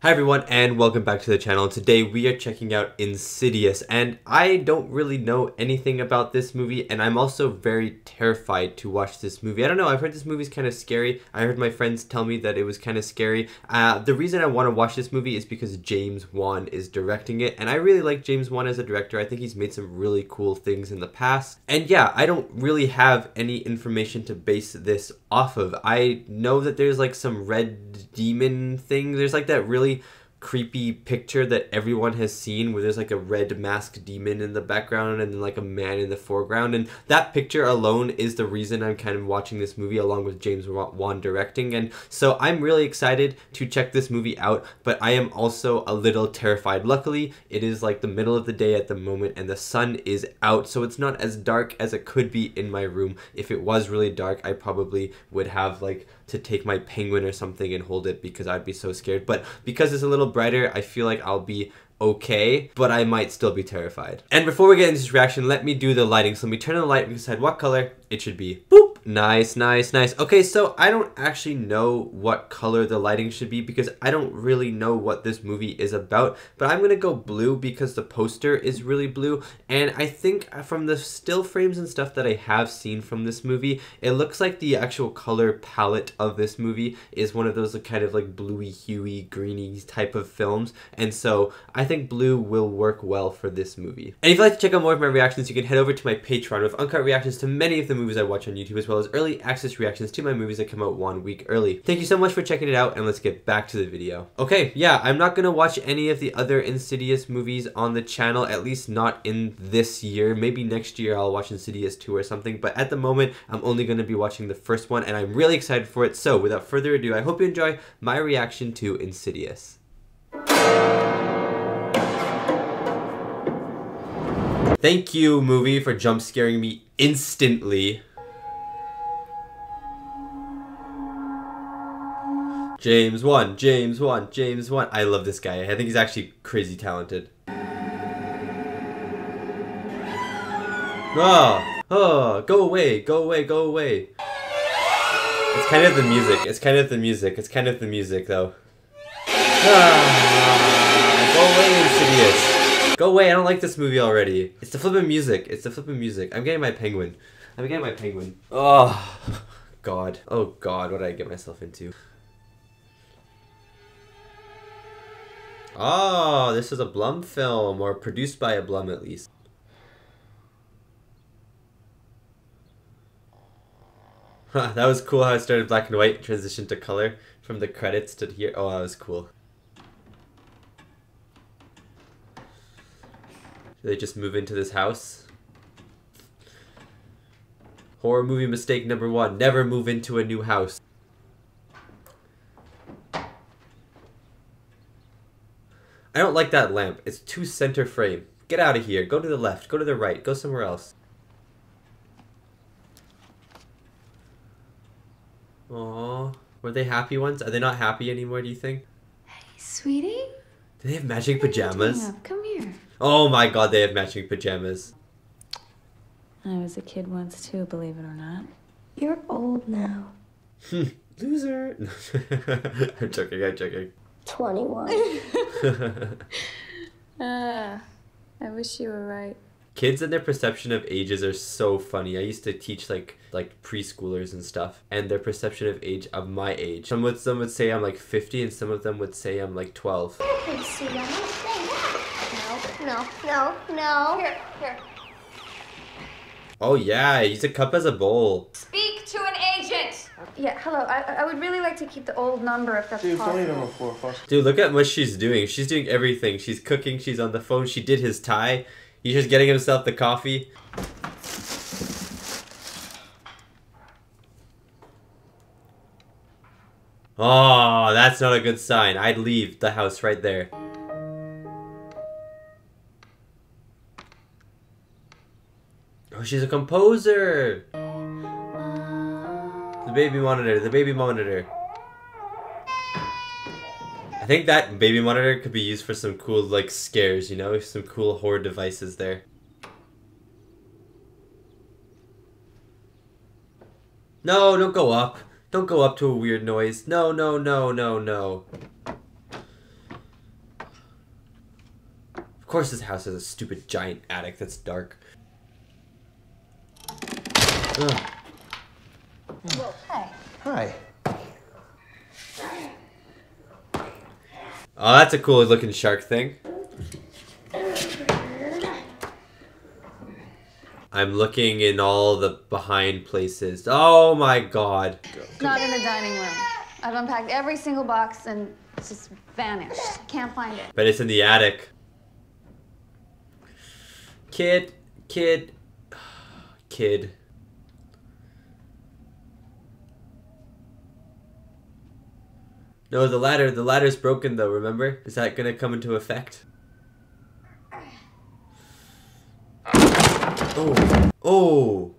Hi everyone and welcome back to the channel. Today we are checking out Insidious, and I don't really know anything about this movie, and I'm also very terrified to watch this movie. I don't know, I've heard this movie's kind of scary. I heard my friends tell me that it was kind of scary. The reason I want to watch this movie is because James Wan is directing it, and I really like James Wan as a director. I think he's made some really cool things in the past. And yeah, I don't really have any information to base this off of. I know that there's like some red demon thing. There's like that really creepy picture that everyone has seen where there's like a red masked demon in the background and then like a man in the foreground, and that picture alone is the reason I'm kind of watching this movie along with James Wan directing. And so I'm really excited to check this movie out, but I am also a little terrified. Luckily it is like the middle of the day at the moment and the sun is out, so it's not as dark as it could be in my room. If it was really dark, I probably would have like to take my penguin or something and hold it because I'd be so scared. But because it's a little brighter, I feel like I'll be okay, but I might still be terrified. And before we get into this reaction, let me do the lighting. So let me turn on the light and decide what color it should be. Boop! Nice, nice, nice. Okay, so I don't actually know what color the lighting should be because I don't really know what this movie is about, but I'm gonna go blue because the poster is really blue, and I think from the still frames and stuff that I have seen from this movie, it looks like the actual color palette of this movie is one of those kind of like bluey, huey, greeny type of films, and so I think blue will work well for this movie. And if you'd like to check out more of my reactions, you can head over to my Patreon with uncut reactions to many of the movies I watch on YouTube, as well as early access reactions to my movies that come out 1 week early. Thank you so much for checking it out, and let's get back to the video. Okay, yeah, I'm not gonna watch any of the other Insidious movies on the channel, at least not in this year. Maybe next year I'll watch Insidious 2 or something, but at the moment I'm only gonna be watching the first one, and I'm really excited for it. So without further ado, I hope you enjoy my reaction to Insidious. Thank you, movie, for jump scaring me instantly. James Wan, James Wan, James Wan. I love this guy. I think he's actually crazy talented. Oh, go away, go away, go away. It's kind of the music. It's kind of the music. It's kind of the music, though. Go away, Insidious. Go away, I don't like this movie already. It's the flippin' music. It's the flippin' music. I'm getting my penguin. I'm getting my penguin. Oh, God. Oh, God, what did I get myself into? Oh, this is a Blum film, or produced by a Blum at least. Huh, that was cool how it started black and white, transitioned to color from the credits to here. Oh, that was cool. Did they just move into this house? Horror movie mistake number 1, never move into a new house. I don't like that lamp. It's too center frame. Get out of here. Go to the left. Go to the right. Go somewhere else. Aww. Were they happy ones? Are they not happy anymore, do you think? Hey, sweetie? Do they have matching pajamas? Come here. Oh my god, they have matching pajamas. I was a kid once too, believe it or not. You're old now. Loser. I'm joking, I'm joking. 21. I wish you were right. Kids and their perception of ages are so funny. I used to teach like preschoolers and stuff, and their perception of age of my age. Some would say I'm like 50, and some of them would say I'm like 12. No. Here. Oh yeah, use a cup as a bowl. Speak to an agent! Yeah, hello. I would really like to keep the old number if that's possible. Dude, look at what she's doing. She's doing everything. She's cooking, she's on the phone, she did his tie. He's just getting himself the coffee. Oh, that's not a good sign. I'd leave the house right there. Oh, she's a composer! The baby monitor, the baby monitor. I think that baby monitor could be used for some cool, like, scares, you know? Some cool horror devices there. No, don't go up. Don't go up to a weird noise. No, no, no, no, no. course this house has a stupid giant attic that's dark. Ugh. Whoa, hey. Hi. Oh, that's a cool looking shark thing. I'm looking in all the behind places. Oh my god. It's not in the dining room. I've unpacked every single box and it's just vanished. Can't find it. But it's in the attic. Kid. No, the ladder's broken though, remember? Is that gonna come into effect? Oh.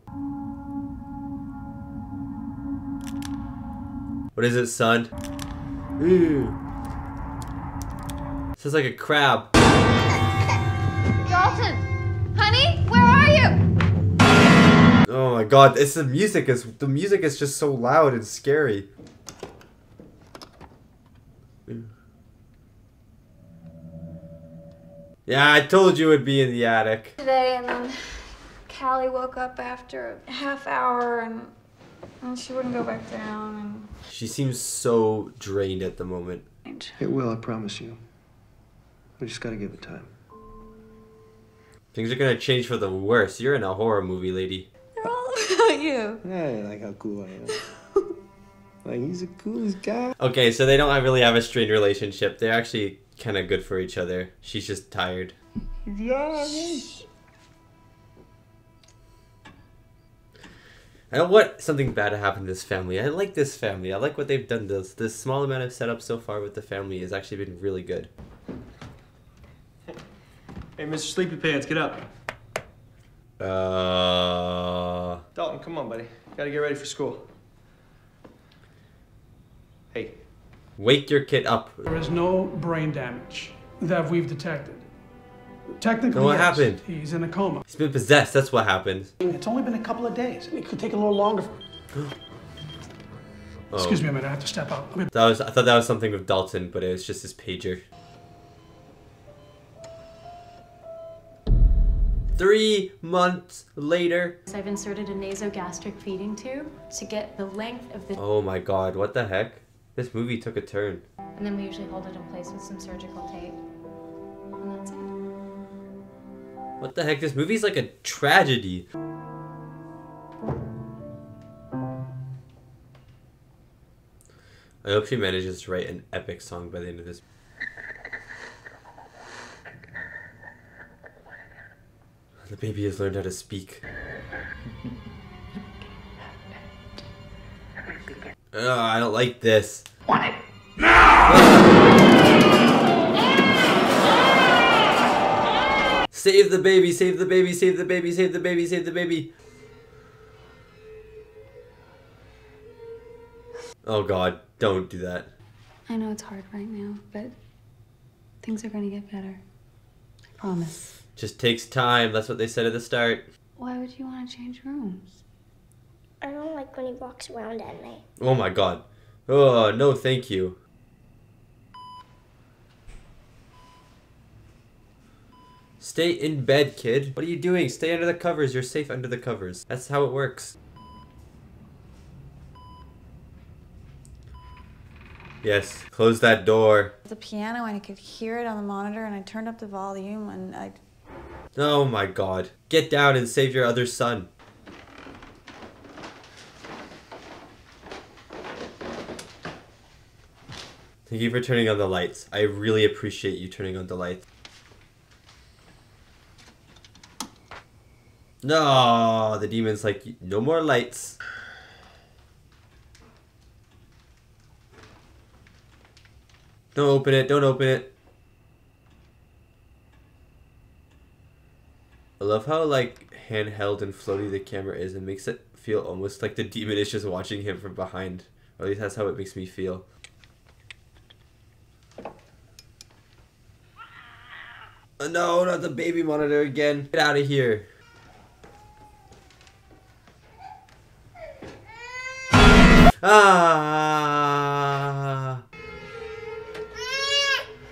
What is it, son? Ooh. This is like a crab. Dalton! Honey, where are you? Oh my god, the music is just so loud and scary. Yeah, I told you it'd be in the attic. Today, and then Callie woke up after a half hour and she wouldn't go back down. And She seems so drained at the moment. It will, I promise you. We just gotta give it time. Things are gonna change for the worse. You're in a horror movie, lady. They're all about you. Hey, like how cool I am. Like, he's the coolest guy. Okay, so they don't really have a strained relationship. They're actually kind of good for each other. She's just tired. Yeah. I don't want something bad to happen to this family. I like this family. I like what they've done. This small amount of setup so far with the family has actually been really good. Hey, Mr. Sleepy Pants, get up. Dalton, come on, buddy. Gotta get ready for school. Hey. Wake your kid up. There is no brain damage that we've detected. Technically, Then what yes, happened? he's in a coma. He's been possessed. That's what happened. It's only been a couple of days. It could take a little longer. Excuse me a minute, I have to step out. I thought that was something with Dalton, but it was just his pager. 3 months later. I've inserted a nasogastric feeding tube to get the length of the... Oh my god, what the heck? This movie took a turn. And then we usually hold it in place with some surgical tape. And that's it. What the heck? This movie's like a tragedy. I hope she manages to write an epic song by the end of this. The baby has learned how to speak. Ugh, I don't like this. Want it? Save the baby, save the baby, save the baby, save the baby, save the baby. Oh god, don't do that. I know it's hard right now, but things are gonna get better. I promise. Just takes time, that's what they said at the start. Why would you want to change rooms? I don't like when he walks around at night. Oh my god. Oh, no thank you. Stay in bed, kid. What are you doing? Stay under the covers. You're safe under the covers. That's how it works. Yes, close that door. The piano, and I could hear it on the monitor, and I turned up the volume, and I... Oh my god. Get down and save your other son. Thank you for turning on the lights. I really appreciate you turning on the lights. No, the demon's like, no more lights. Don't open it, don't open it. I love how like handheld and floaty the camera is. It makes it feel almost like the demon is just watching him from behind. Or at least that's how it makes me feel. Oh, no, not the baby monitor again. Get out of here. Ah.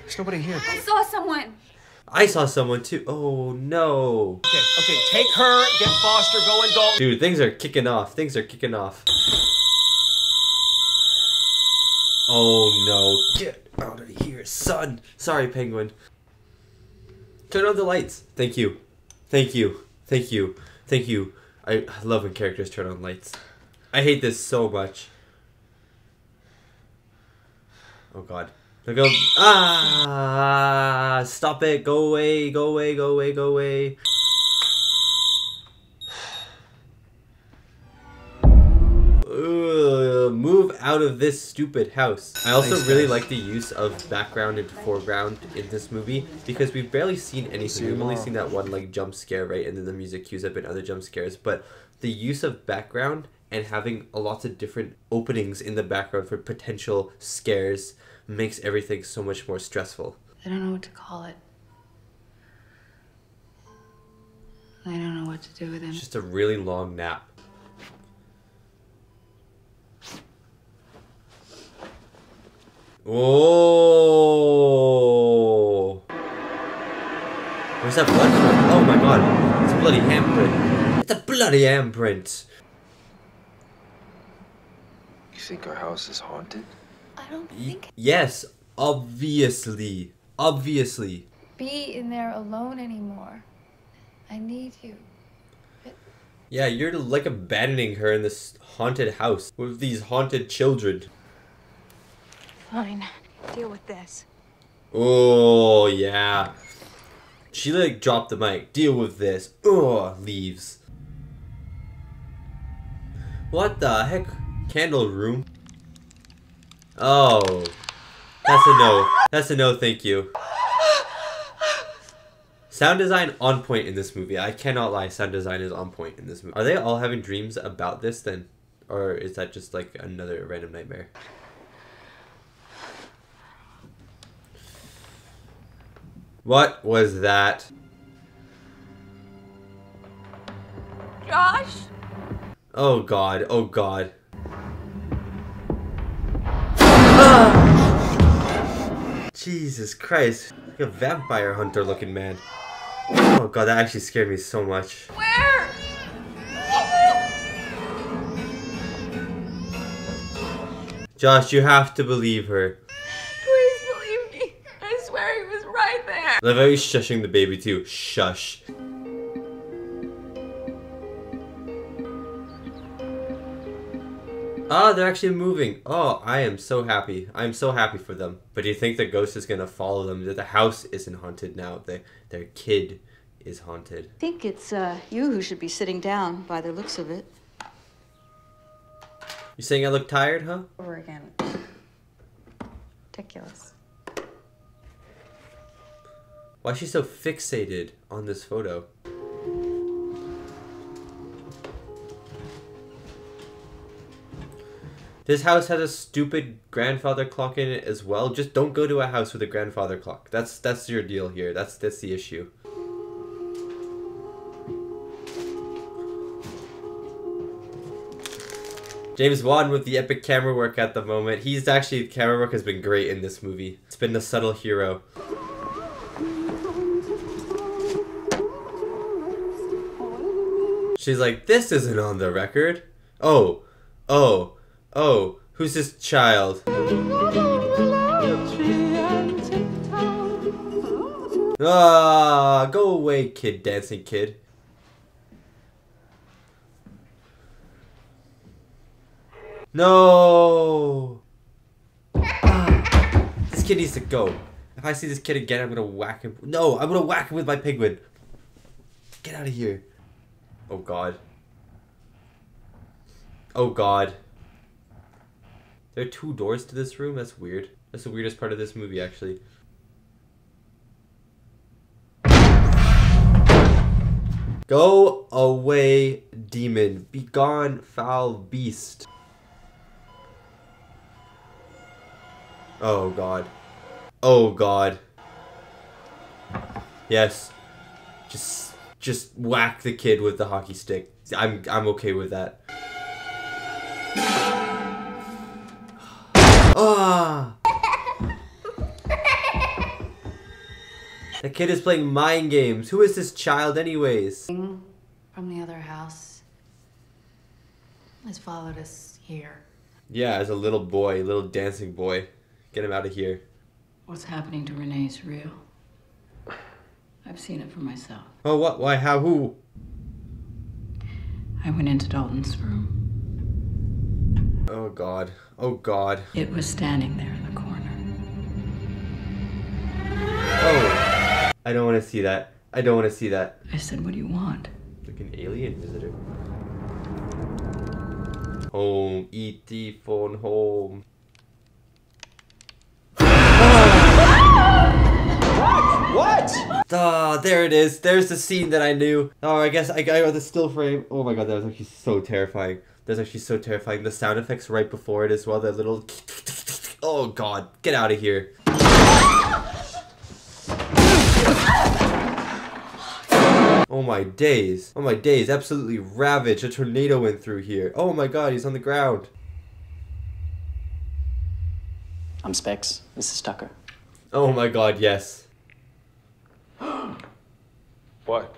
There's nobody here. I saw someone. I saw someone too. Oh no. Okay, take her, get Foster going, Dalton. Dude, things are kicking off. Things are kicking off. Oh no. Get out of here, son. Sorry, Penguin. Turn on the lights. Thank you. Thank you. Thank you. Thank you. I love when characters turn on lights. I hate this so much. Oh god. Look up. Ah! Stop it. Go away. Go away. Go away. Go away. Move out of this stupid house. I also really like the use of background and foreground in this movie because we've barely seen anything. We've only seen that one like jump scare, right? And then the music cues up in other jump scares. But the use of background and having a lot of different openings in the background for potential scares makes everything so much more stressful. I don't know what to call it. I don't know what to do with him. It's just a really long nap. Oh! Where's that blood from? Oh my god! It's a bloody handprint. It's a bloody handprint. You think our house is haunted? I don't think Yes, obviously. Obviously. be in there alone anymore. I need you. Yeah, you're like abandoning her in this haunted house with these haunted children. Fine. Deal with this. Oh, yeah. She like dropped the mic. Deal with this. Oh, leaves. What the heck? Candle room. Oh. That's a no. That's a no, thank you. Sound design on point in this movie. I cannot lie, sound design is on point in this movie. Are they all having dreams about this then? Or is that just like another random nightmare? What was that? Josh? Oh god, oh god. Ah! Jesus Christ. Like a vampire hunter looking man. Oh god, that actually scared me so much. Where? Josh, you have to believe her. Please believe me. I swear he was right there. Love how he's shushing the baby too. Shush. Ah, they're actually moving. Oh, I am so happy. I'm so happy for them. But do you think the ghost is gonna follow them? That the house isn't haunted now. Their kid is haunted. I think it's you who should be sitting down by the looks of it. You saying I look tired, huh? Over again. Ridiculous. Why is she so fixated on this photo? This house has a stupid grandfather clock in it as well. Just don't go to a house with a grandfather clock. That's your deal here. That's the issue. James Wan with the epic camera work at the moment. He's actually, camera work has been great in this movie. It's been a subtle hero. She's like, this isn't on the record. Oh, oh, oh, who's this child? Ah, go away, kid, dancing kid. No! Ah, this kid needs to go. If I see this kid again, I'm gonna whack him. No, I'm gonna whack him with my penguin. Get out of here. Oh god. Oh god. There are 2 doors to this room? That's weird. That's the weirdest part of this movie, actually. Go away, demon. Be gone, foul beast. Oh god. Oh god. Yes. Just whack the kid with the hockey stick. I'm okay with that. Ah. The kid is playing mind games. Who is this child anyways? From the other house has followed us here. Yeah, as a little boy, little dancing boy. Get him out of here. What's happening to Renee is real. I've seen it for myself. Oh, what? Why? How? Who? I went into Dalton's room. Oh, God. Oh, God. It was standing there in the corner. Oh. I don't want to see that. I don't want to see that. I said, what do you want? Like an alien visitor. Home. E.T. phone home. What? Ah, there it is. There's the scene that I knew. Oh, I guess I got the still frame. Oh my god, that was actually so terrifying. That's actually so terrifying. The sound effects right before it as well. That little... Oh god, get out of here. Oh my days. Oh my days. Absolutely ravaged. A tornado went through here. Oh my god, he's on the ground. I'm Specs. This is Tucker. Oh my god, yes. What?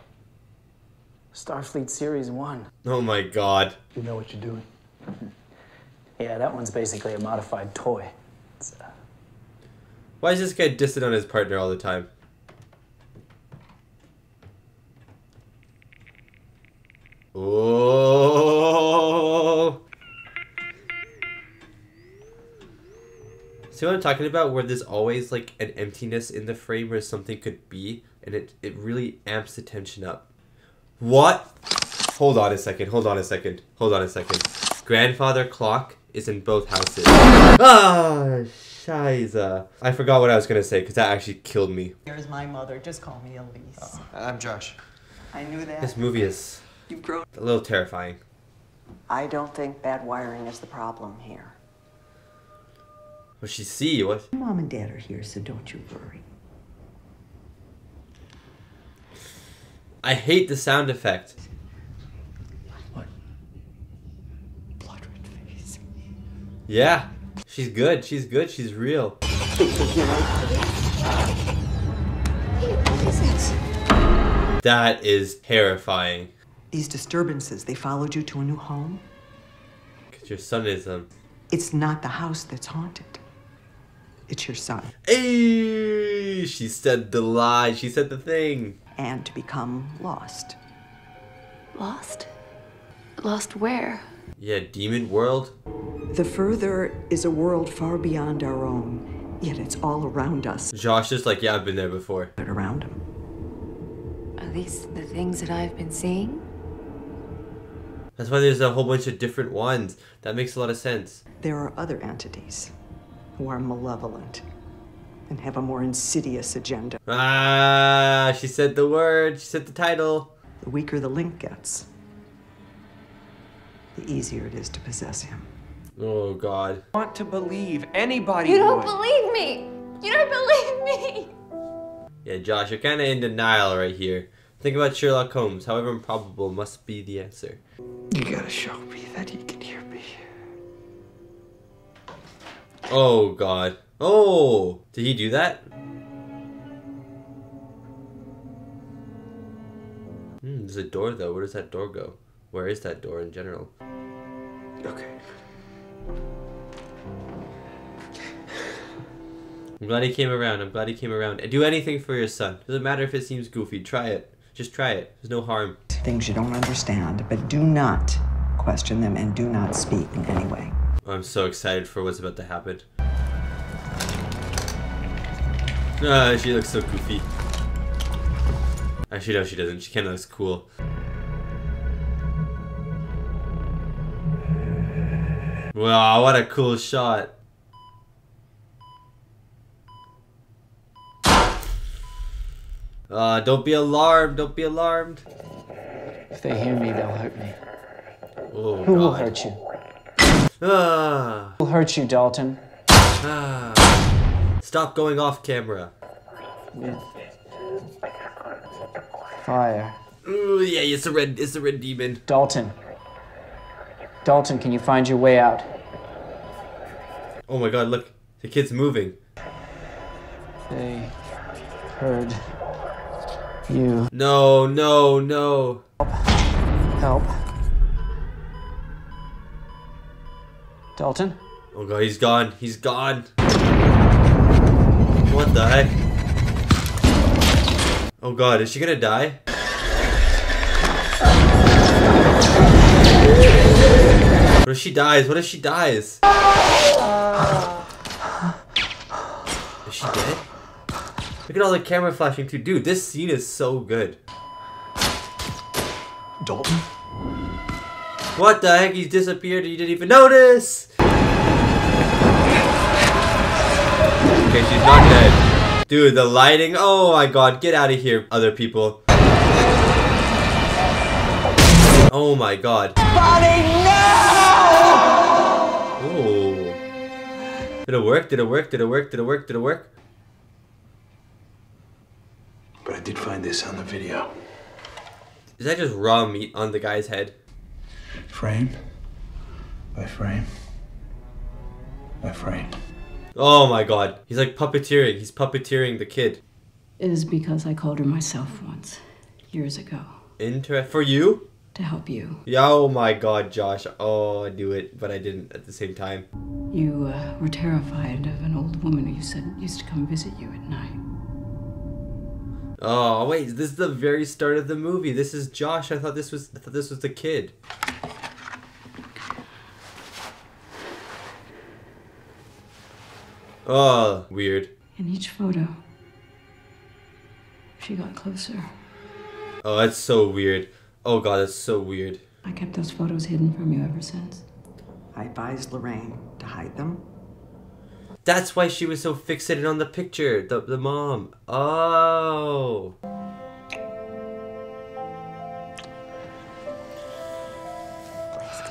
Starfleet Series 1. Oh my god. You know what you're doing. Yeah, that one's basically a modified toy. It's, Why is this guy dissing on his partner all the time? Oh. See what I'm talking about? Where there's always like an emptiness in the frame where something could be, and it really amps the tension up. What? Hold on a second. Hold on a second. Hold on a second. Grandfather clock is in both houses. Ah, Shiza. I forgot what I was gonna say because that actually killed me. Here's my mother. Just call me Elise. I'm Josh. I knew that. This movie is You've grown. a little terrifying. I don't think bad wiring is the problem here. What she see? What? Mom and Dad are here, so don't you worry. I hate the sound effect. What? Blood red face. Yeah, she's good. She's good. She's real. What is it? That is terrifying. These disturbances, they followed you to a new home? Cause your son is It's not the house that's haunted. It's your son. Hey, she said the lie. She said the thing. And to become lost. Lost? Lost where? Yeah, demon world. The further is a world far beyond our own, yet it's all around us. Josh is like, yeah, I've been there before. But around him. Are these the things that I've been seeing? That's why there's a whole bunch of different ones. That makes a lot of sense. There are other entities who are malevolent and have a more insidious agenda. Ah, she said the word. She said the title. The weaker the link gets, the easier it is to possess him. Oh, God. I want to believe anybody You don't would. believe me! You don't believe me! Yeah, Josh, you're kind of in denial right here. Think about Sherlock Holmes. However improbable must be the answer. You gotta show me that he can hear me. Oh, God. Oh! Did he do that? There's a door, though. Where does that door go? Where is that door in general? Okay. I'm glad he came around. I'm glad he came around. And do anything for your son. Doesn't matter if it seems goofy. Try it. Just try it. There's no harm. Things you don't understand, but do not question them and do not speak in any way. I'm so excited for what's about to happen. Ah, she looks so goofy. Actually, no, she doesn't. She kind of looks cool. Wow, what a cool shot. Don't be alarmed. Don't be alarmed. If they hear me, they'll hurt me. Oh, Who will God. hurt you? Ah. Who will hurt you, Dalton? Ah. Stop going off camera. With fire. Ooh, yeah, it's a red demon. Dalton. Dalton, can you find your way out? Oh my God, look. The kid's moving. They heard you. No, no, no. Help. Dalton? Oh god, he's gone. He's gone. What the heck? Oh god, is she gonna die? What if she dies? What if she dies? Is she dead? Look at all the camera flashing too. Dude, this scene is so good. Dalton? What the heck? He's disappeared and you didn't even notice! Okay, she's not dead. Dude, the lighting. Oh my god, get out of here, other people. Oh my god. Bonnie, no! Oh. Did it work? Did it work? Did it work? Did it work? Did it work? But I did find this on the video. Is that just raw meat on the guy's head? Frame by frame by frame. Oh my god. He's like puppeteering. He's puppeteering the kid. It is because I called her myself once, years ago. For you? To help you. Yeah, oh my god, Josh. Oh, I knew it, but I didn't at the same time. You were terrified of an old woman who you said used to come visit you at night. Oh wait, this is the very start of the movie. This is Josh. I thought this was the kid. Oh, weird. In each photo, she got closer. Oh, that's so weird. Oh god, that's so weird. I kept those photos hidden from you ever since. I advised Lorraine to hide them. That's why she was so fixated on the picture, the mom. Oh.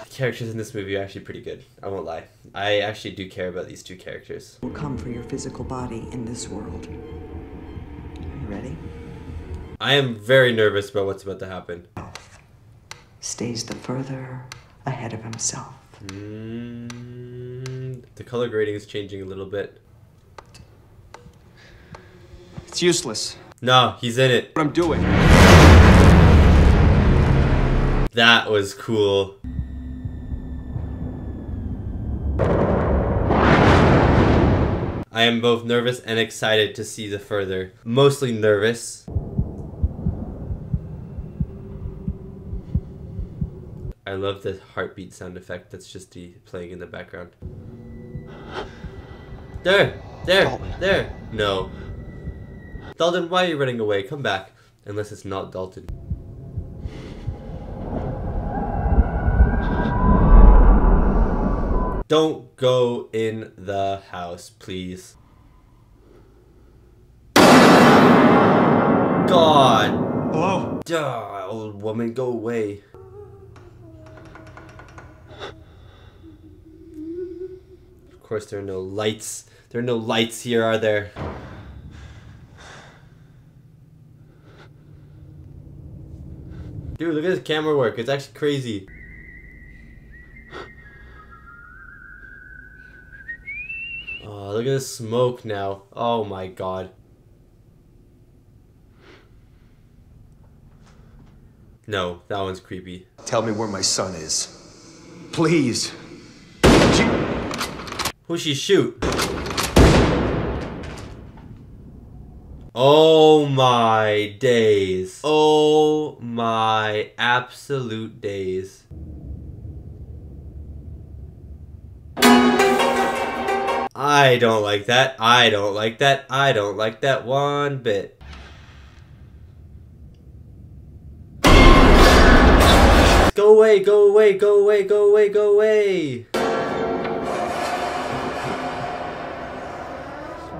The characters in this movie are actually pretty good. I won't lie. I actually do care about these two characters. Will come for your physical body in this world. Are you ready? I am very nervous about what's about to happen. Stays the further ahead of himself. The color grading is changing a little bit. It's useless. No, he's in it. What I'm doing. That was cool. I am both nervous and excited to see the further. Mostly nervous. I love the heartbeat sound effect that's just playing in the background. There! There! No. Dalton, why are you running away? Come back. Unless it's not Dalton. Don't go in the house, please. God! Hello? Duh, old woman, go away. Of course, there are no lights. There are no lights here, are there? Dude, look at this camera work. It's actually crazy. Oh, look at this smoke now. Oh my god. No, that one's creepy. Tell me where my son is. Please. Who'd she shoot? Oh my days. Oh my absolute days. I don't like that. I don't like that. I don't like that one bit. Go away, go away, go away, go away, go away.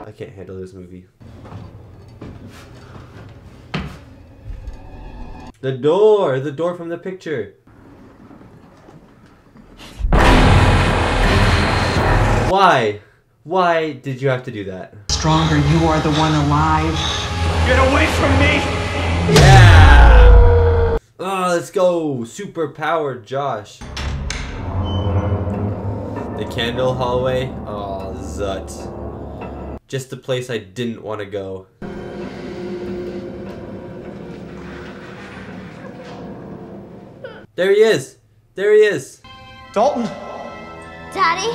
I can't handle this movie. The door from the picture. Why? Why did you have to do that? Stronger, you are the one alive. Get away from me! Yeah! Oh, let's go! Super powered Josh. The candle hallway. Oh, zut. Just the place I didn't want to go. There he is. There he is. Dalton. Daddy?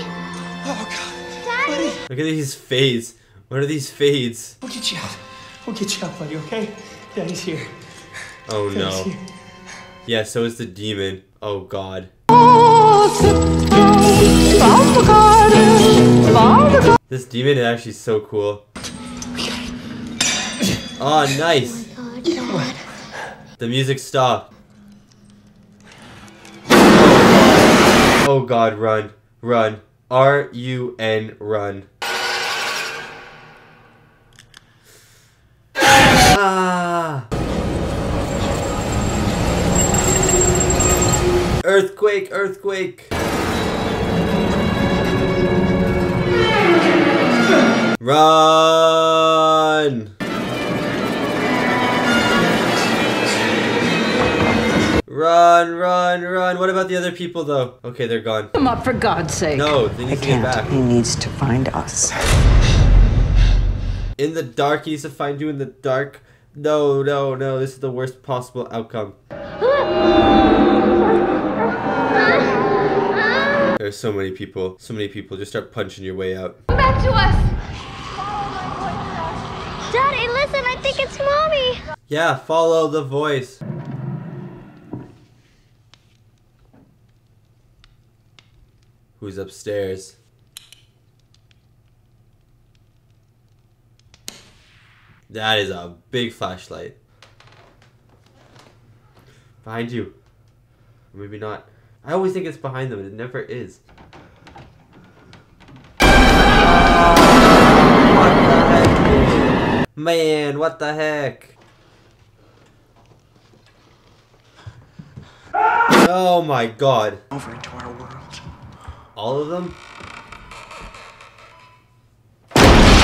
Oh, God. Daddy? Look at these fades. What are these fades? We'll get you out. We'll get you out, buddy, okay? Daddy's here. Oh no. Daddy's here. Yeah, so is the demon. Oh God. This demon is actually so cool. Oh, nice. Oh, God. The music stopped. Oh God, run. Run. R-U-N, run. Ah! Earthquake, earthquake. Run! Run, run, run. What about the other people though? Okay, they're gone. Come up for God's sake. No, they need to get back. He needs to find us. In the dark, he needs to find you in the dark. No, no, no. This is the worst possible outcome. There's so many people. So many people. Just start punching your way out. Come back to us! Daddy, listen, I think it's Mommy! Yeah, follow the voice. Who's upstairs? That is a big flashlight. Behind you. Or maybe not. I always think it's behind them, and it never is. What the heck? Man, what the heck? Oh my God. Over into our world. All of them?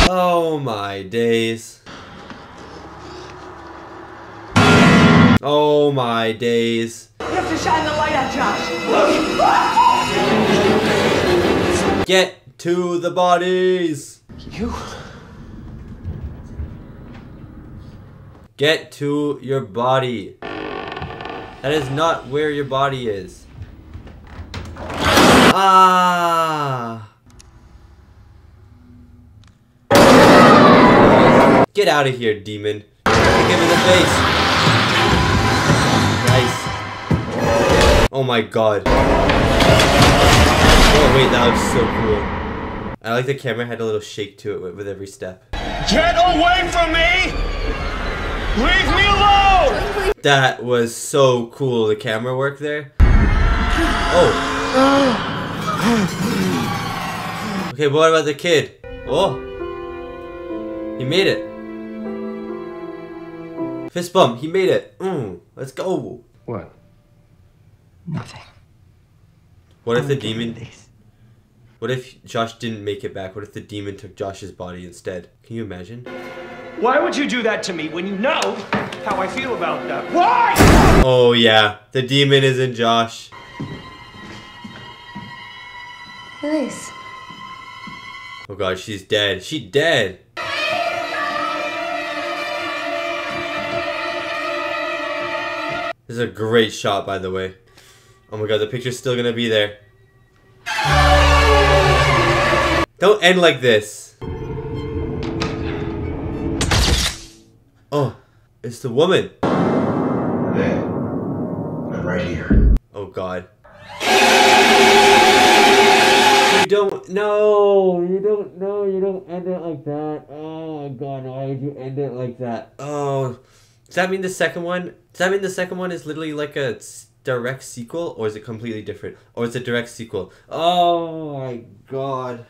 Oh my days. Oh my days. You have to shine the light on Josh. Get to the bodies. You? Get to your body. That is not where your body is. Ah. Get out of here, demon. Kick him in the face. Nice. Oh my God. Oh wait, that was so cool. I like the camera had a little shake to it with every step. Get away from me! Leave me alone! That was so cool, the camera work there. Oh. Okay, but what about the kid? Oh. He made it. Fist bump, he made it. Let's go. What? Nothing. What if the demon... What if Josh didn't make it back? What if the demon took Josh's body instead? Can you imagine? Why would you do that to me when you know how I feel about that? Why? Oh yeah, the demon is in Josh. Elise. Oh God, she's dead. She's dead. This is a great shot, by the way. Oh my God, the picture's still gonna be there. Don't end like this. Oh, it's the woman. Hey, I'm right here. Oh God. You don't know. You don't know. You don't end it like that. Oh God, why would you end it like that? Oh, does that mean the second one? Does that mean the second one is literally like a direct sequel, or is it completely different? Or is it a direct sequel? Oh my God.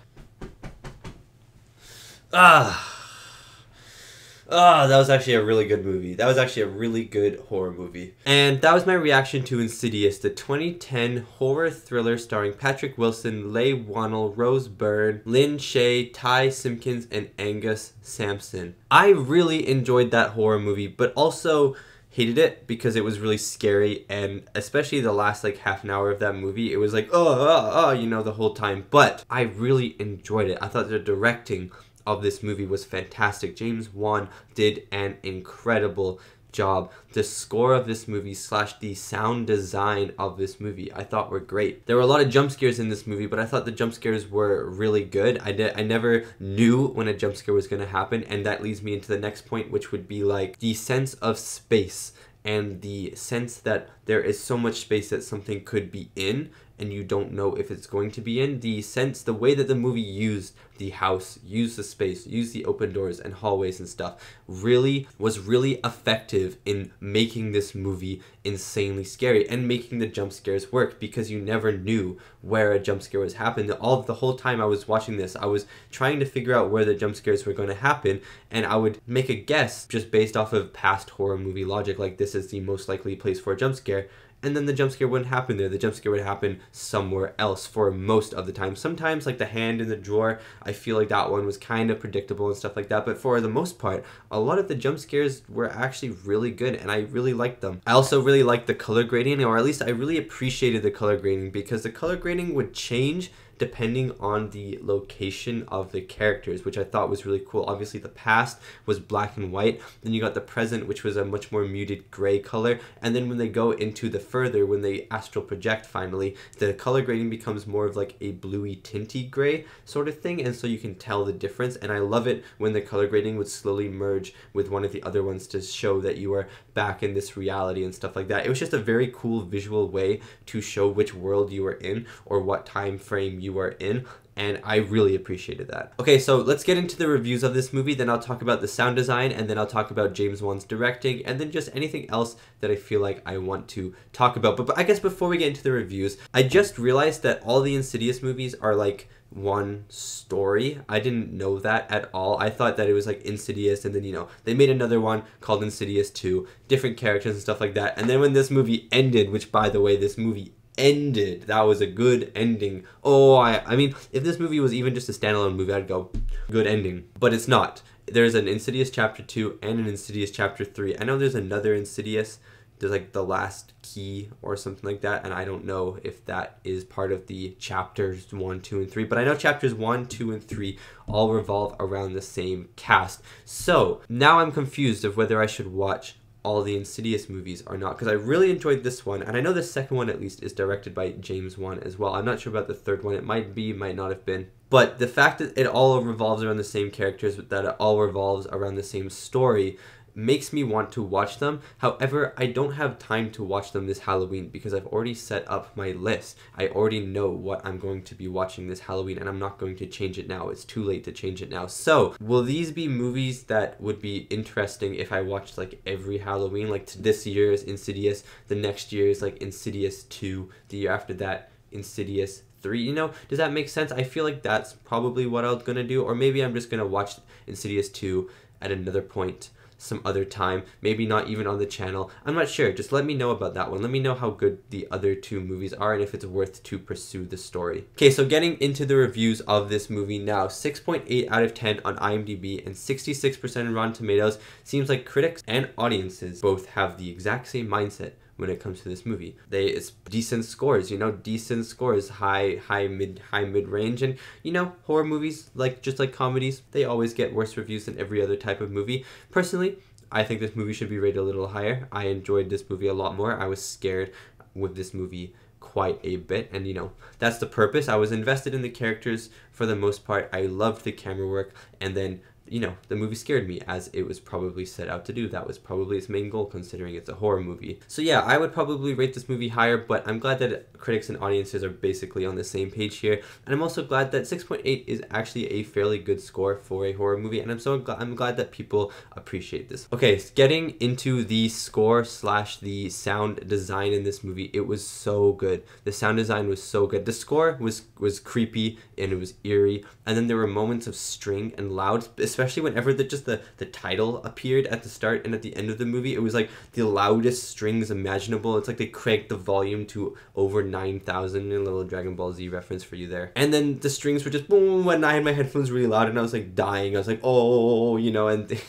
That was actually a really good movie. That was actually a really good horror movie. And that was my reaction to Insidious, the 2010 horror thriller starring Patrick Wilson, Leigh Whannell, Rose Byrne, Lynn Shaye, Ty Simpkins, and Angus Sampson. I really enjoyed that horror movie, but also hated it because it was really scary, and especially the last like half an hour of that movie, it was like, you know, the whole time. But I really enjoyed it. I thought the directing of this movie was fantastic. James Wan did an incredible job. The score of this movie / the sound design of this movie I thought were great. There were a lot of jump scares in this movie, but I thought the jump scares were really good. I never knew when a jump scare was going to happen, and that leads me into the next point, which would be like the sense of space and the sense that there is so much space that something could be in and you don't know if it's going to be in. The way that the movie used the house, used the space, used the open doors and hallways and stuff was really effective in making this movie insanely scary and making the jump scares work, because you never knew where a jump scare was happening. The whole time I was watching this, I was trying to figure out where the jump scares were going to happen, and I would make a guess just based off of past horror movie logic, like this is the most likely place for a jump scare. And then the jump scare wouldn't happen there. The jump scare would happen somewhere else for most of the time. Sometimes, like the hand in the drawer, I feel like that one was kind of predictable and stuff like that. But for the most part, a lot of the jump scares were actually really good, and I really liked them. I also really liked the color grading, or at least I really appreciated the color grading, because the color grading would change depending on the location of the characters, which I thought was really cool. Obviously the past was black and white, then you got the present, which was a much more muted gray color, and then when they go into the further, when they astral project finally, the color grading becomes more of like a bluey tinty gray sort of thing, and so you can tell the difference. And I love it when the color grading would slowly merge with one of the other ones to show that you are back in this reality and stuff like that. It was just a very cool visual way to show which world you were in or what time frame you are in, and I really appreciated that. Okay, so let's get into the reviews of this movie, then I'll talk about the sound design, and then I'll talk about James Wan's directing, and then just anything else that I feel like I want to talk about. But I guess before we get into the reviews, I just realized that all the Insidious movies are like one story. I didn't know that at all. I thought that it was like Insidious, and then, you know, they made another one called Insidious 2, different characters and stuff like that. And then when this movie ended, which by the way, this movie ended, that was a good ending. Oh, I mean, if this movie was even just a standalone movie, I'd go, good ending. But it's not. There's an Insidious Chapter 2 and an Insidious Chapter 3. I know there's another Insidious, there's like The Last Key or something like that, and I don't know if that is part of the chapters 1, 2, and 3, but I know chapters 1, 2, and 3 all revolve around the same cast. So now I'm confused of whether I should watch all the Insidious movies or not, because I really enjoyed this one, and I know the second one at least is directed by James Wan as well. I'm not sure about the third one. It might be, might not have been. But the fact that it all revolves around the same characters, that it all revolves around the same story, makes me want to watch them. However, I don't have time to watch them this Halloween because I've already set up my list. I already know what I'm going to be watching this Halloween, and I'm not going to change it now. It's too late to change it now. So will these be movies that would be interesting if I watched like every Halloween? Like this year's Insidious, the next year's like Insidious 2, the year after that Insidious 3, you know? Does that make sense? I feel like that's probably what I'm gonna do, or maybe I'm just gonna watch Insidious 2 at another point, some other time, maybe not even on the channel. I'm not sure. Just let me know about that one. Let me know how good the other two movies are and if it's worth to pursue the story. Okay, so getting into the reviews of this movie now. 6.8 out of 10 on IMDb and 66% in Rotten Tomatoes. Seems like critics and audiences both have the exact same mindset when it comes to this movie. It's decent scores, you know, decent scores, high mid range, and you know, horror movies, like just like comedies, they always get worse reviews than every other type of movie. Personally, I think this movie should be rated a little higher. I enjoyed this movie a lot more. I was scared with this movie quite a bit, and you know, that's the purpose. I was invested in the characters for the most part. I loved the camera work, and then, you know, the movie scared me, as it was probably set out to do. That was probably its main goal, considering it's a horror movie. So yeah, I would probably rate this movie higher, but I'm glad that critics and audiences are basically on the same page here. And I'm also glad that 6.8 is actually a fairly good score for a horror movie, and I'm glad that people appreciate this. Okay, getting into the score / the sound design in this movie, it was so good. The sound design was so good. The score was creepy and it was eerie, and then there were moments of string and loud, especially whenever the title appeared at the start and at the end of the movie. It was like the loudest strings imaginable. It's like they cranked the volume to over 9,000, a little Dragon Ball Z reference for you there. And then the strings were just boom, and I had my headphones really loud and I was like dying. I was like, oh, you know, and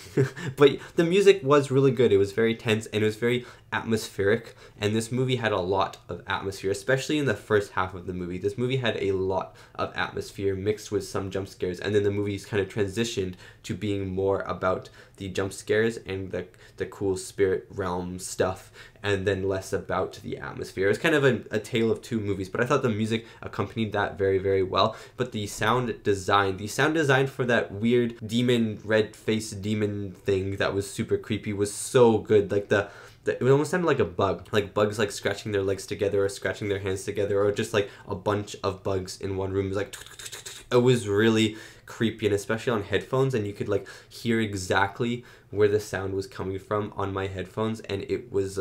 but the music was really good. It was very tense and it was very atmospheric, and this movie had a lot of atmosphere, especially in the first half of the movie. This movie had a lot of atmosphere mixed with some jump scares, and then the movie's kind of transitioned to being more about the jump scares and the cool spirit realm stuff, and then less about the atmosphere. It was kind of a tale of two movies, but I thought the music accompanied that very, very well. But the sound design for that weird demon, red face demon thing that was super creepy was so good. Like it almost sounded like a bug, like bugs like scratching their legs together or scratching their hands together, or just like a bunch of bugs in one room. It was like, it was really creepy, and especially on headphones, and you could like hear exactly where the sound was coming from on my headphones, and it was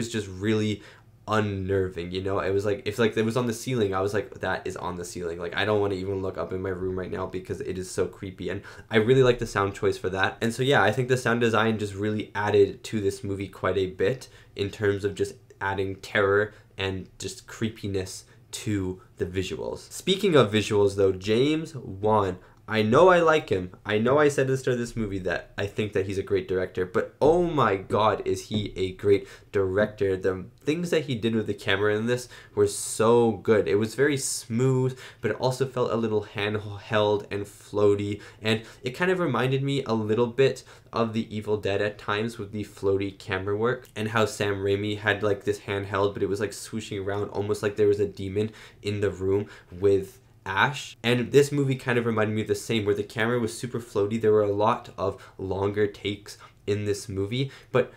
just really unnerving, you know. It was like, if like it was on the ceiling, I was like, that is on the ceiling. Like, I don't want to even look up in my room right now because it is so creepy, and I really like the sound choice for that. And so yeah, I think the sound design just really added to this movie quite a bit in terms of just adding terror and just creepiness to the visuals. Speaking of visuals though, James Wan, I know I like him. I know I said at the start of this movie that I think that he's a great director, but oh my god, is he a great director. The things that he did with the camera in this were so good. It was very smooth, but it also felt a little handheld and floaty, and it kind of reminded me a little bit of the Evil Dead at times with the floaty camera work, and how Sam Raimi had like this handheld, but it was like swooshing around almost like there was a demon in the room with Ash. And this movie kind of reminded me of the same, where the camera was super floaty. There were a lot of longer takes in this movie, but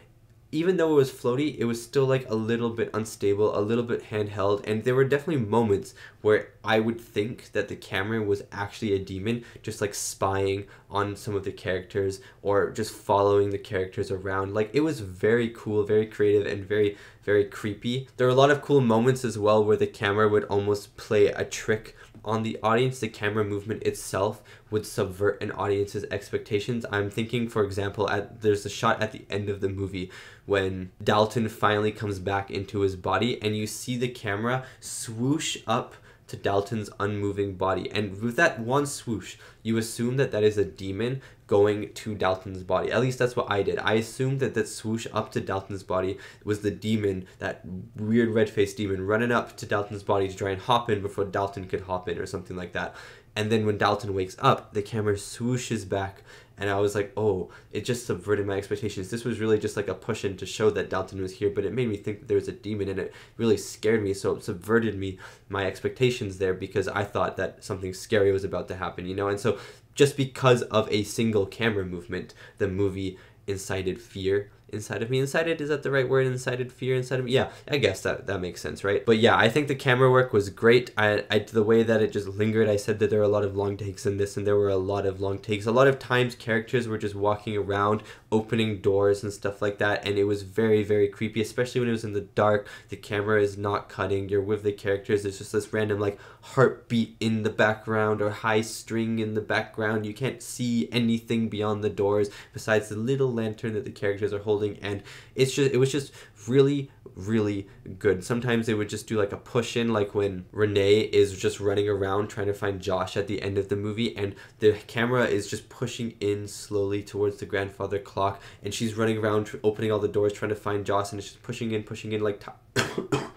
even though it was floaty, it was still like a little bit unstable, a little bit handheld, and there were definitely moments where I would think that the camera was actually a demon, just like spying on some of the characters or just following the characters around. Like, it was very cool, very creative, and very, very creepy. There were a lot of cool moments as well where the camera would almost play a trick on the audience. The camera movement itself would subvert an audience's expectations. I'm thinking, for example, there's a shot at the end of the movie when Dalton finally comes back into his body, and you see the camera swoosh up to Dalton's unmoving body, and with that one swoosh, you assume that that is a demon going to Dalton's body. At least that's what I did. I assumed that that swoosh up to Dalton's body was the demon, that weird red-faced demon running up to Dalton's body to try and hop in before Dalton could hop in or something like that. And then when Dalton wakes up, the camera swooshes back, and I was like, oh, it just subverted my expectations. This was really just like a push-in to show that Dalton was here, but it made me think that there was a demon, and it really scared me, so it subverted my expectations there, because I thought that something scary was about to happen, you know? And so just because of a single camera movement, the movie incited fear inside of me. Incited, is that the right word? Incited fear inside of me? Yeah, I guess that makes sense, right? But yeah, I think the camera work was great. The way that it just lingered, I said that there were a lot of long takes in this, and there were a lot of long takes. A lot of times characters were just walking around, opening doors and stuff like that, and it was very, very creepy, especially when it was in the dark. The camera is not cutting, you're with the characters, there's just this random like heartbeat in the background or high string in the background. You can't see anything beyond the doors besides the little lantern that the characters are holding, and it was just really, really good. Sometimes they would just do like a push in, like when Renee is just running around trying to find Josh at the end of the movie, and the camera is just pushing in slowly towards the grandfather clock, and she's running around opening all the doors trying to find Josh, and it's just pushing in like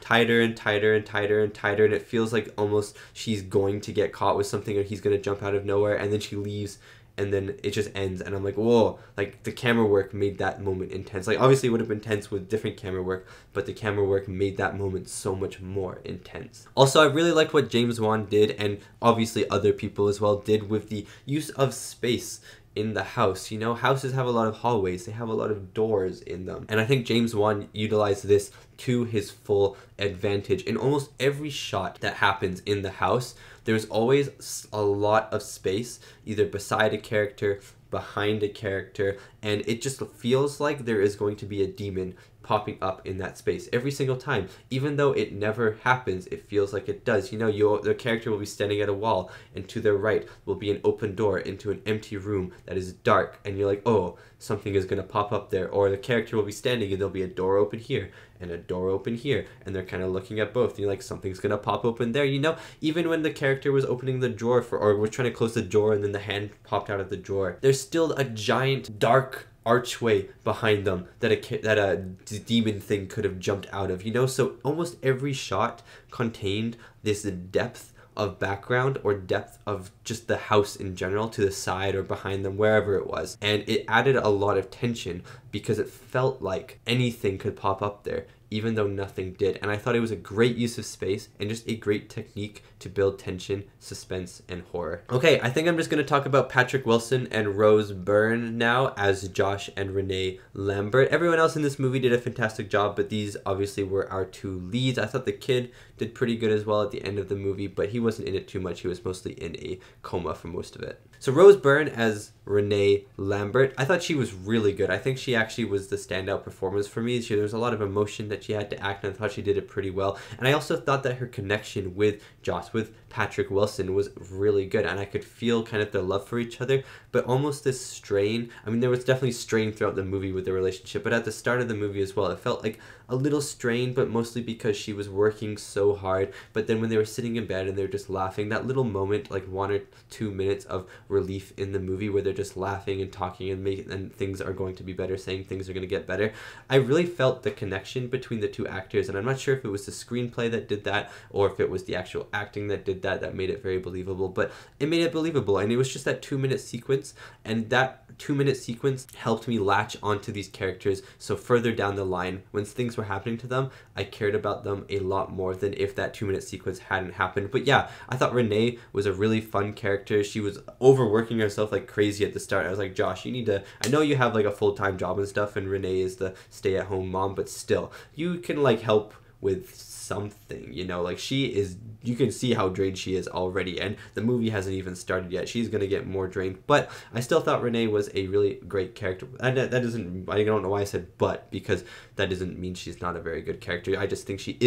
tighter and tighter and tighter and tighter, and it feels like almost she's going to get caught with something, or he's going to jump out of nowhere, and then she leaves, and then it just ends, and I'm like, whoa, like the camera work made that moment intense. Like, obviously it would have been tense with different camera work, but the camera work made that moment so much more intense. Also, I really liked what James Wan did, and obviously other people as well did, with the use of space in the house. You know, houses have a lot of hallways, they have a lot of doors in them, and I think James Wan utilized this to his full advantage. In almost every shot that happens in the house, there's always a lot of space, either beside a character, behind a character, and it just feels like there is going to be a demon popping up in that space every single time. Even though it never happens, it feels like it does. You know, the character will be standing at a wall, and to their right will be an open door into an empty room that is dark, and you're like, oh, something is going to pop up there. Or the character will be standing and there'll be a door open here, and a door open here, and they're kind of looking at both. You're like, something's gonna pop open there, you know? Even when the character was opening the drawer or was trying to close the drawer and then the hand popped out of the drawer, there's still a giant dark archway behind them that a demon thing could have jumped out of, you know? So almost every shot contained this depth of background or depth of just the house in general, to the side or behind them, wherever it was. And it added a lot of tension because it felt like anything could pop up there, even though nothing did. And I thought it was a great use of space and just a great technique to build tension, suspense, and horror. Okay, I think I'm just gonna talk about Patrick Wilson and Rose Byrne now as Josh and Renee Lambert. Everyone else in this movie did a fantastic job, but these obviously were our two leads. I thought the kid did pretty good as well at the end of the movie, but he wasn't in it too much. He was mostly in a coma for most of it. So Rose Byrne as Renee Lambert, I thought she was really good. I think she actually was the standout performance for me. There was a lot of emotion that she had to act, and I thought she did it pretty well. And I also thought that her connection with Josh, with Patrick Wilson, was really good, and I could feel kind of their love for each other, but almost this strain. I mean, there was definitely strain throughout the movie with the relationship, but at the start of the movie as well, it felt like a little strained, but mostly because she was working so hard. But then when they were sitting in bed and they were just laughing, that little moment, like 1 or 2 minutes of relief in the movie where they're just laughing and talking and things are going to be better, saying things are going to get better. I really felt the connection between the two actors, and I'm not sure if it was the screenplay that did that or if it was the actual acting that did that made it very believable, but it made it believable. And it was just that 2-minute sequence, and that 2-minute sequence helped me latch onto these characters. So further down the line, when things were happening to them, I cared about them a lot more than if that 2-minute sequence hadn't happened. But yeah, I thought Renee was a really fun character. She was overworking herself like crazy at the start. I was like, Josh, you need to, I know you have like a full-time job and stuff, and Renee is the stay-at-home mom, but still, you can like help with something, you know? Like, she is, you can see how drained she is already, and the movie hasn't even started yet. She's gonna get more drained, but I still thought Renee was a really great character. And that doesn't, I don't know why I said but, because that doesn't mean she's not a very good character. I just think she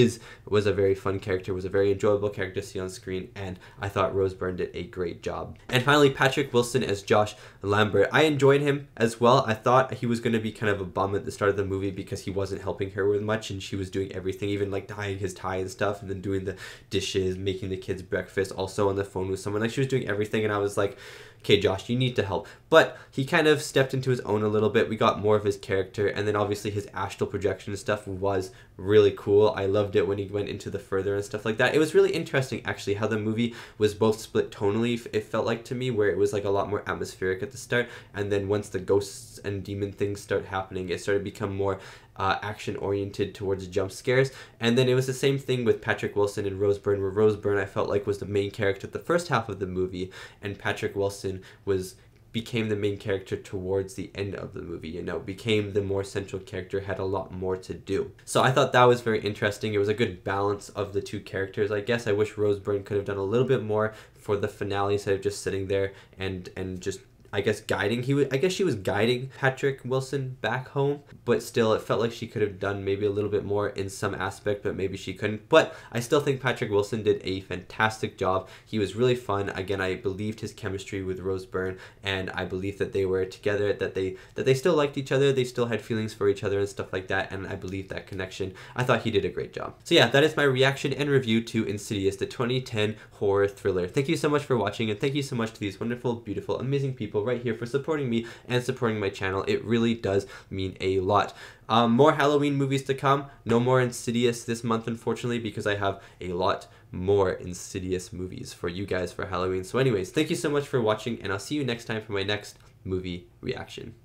was a very fun character, was a very enjoyable character to see on screen, and I thought Rose Byrne did a great job. And finally, Patrick Wilson as Josh Lambert. I enjoyed him as well. I thought he was gonna be kind of a bum at the start of the movie because he wasn't helping her with much, and she was doing everything, even like tying his tie and stuff, and then doing the dishes, making the kids breakfast, also on the phone with someone. Like, she was doing everything, and I was like, okay, Josh, you need to help. But he kind of stepped into his own a little bit. We got more of his character, and then obviously his astral projection and stuff was really cool. I loved it when he went into the further and stuff like that. It was really interesting, actually, how the movie was both split tonally, it felt like to me, where it was like a lot more atmospheric at the start, and then once the ghosts and demon things start happening, it started to become more action-oriented towards jump scares. And then it was the same thing with Patrick Wilson and Rose Byrne, where Rose Byrne I felt like was the main character the first half of the movie, and Patrick Wilson became the main character towards the end of the movie, you know, became the more central character, had a lot more to do. So I thought that was very interesting. It was a good balance of the two characters. I guess I wish Rose Byrne could have done a little bit more for the finale instead of just sitting there and just, I guess, guiding. I guess she was guiding Patrick Wilson back home, but still it felt like she could have done maybe a little bit more in some aspect, but maybe she couldn't. But I still think Patrick Wilson did a fantastic job. He was really fun. Again, I believed his chemistry with Rose Byrne, and I believed that they were together, that they still liked each other, they still had feelings for each other and stuff like that, and I believed that connection. I thought he did a great job. So yeah, that is my reaction and review to Insidious, the 2010 horror thriller. Thank you so much for watching, and thank you so much to these wonderful, beautiful, amazing people right here for supporting me and supporting my channel. It really does mean a lot. More Halloween movies to come. No more Insidious this month, unfortunately, because I have a lot more Insidious movies for you guys for Halloween. So anyways, thank you so much for watching, and I'll see you next time for my next movie reaction.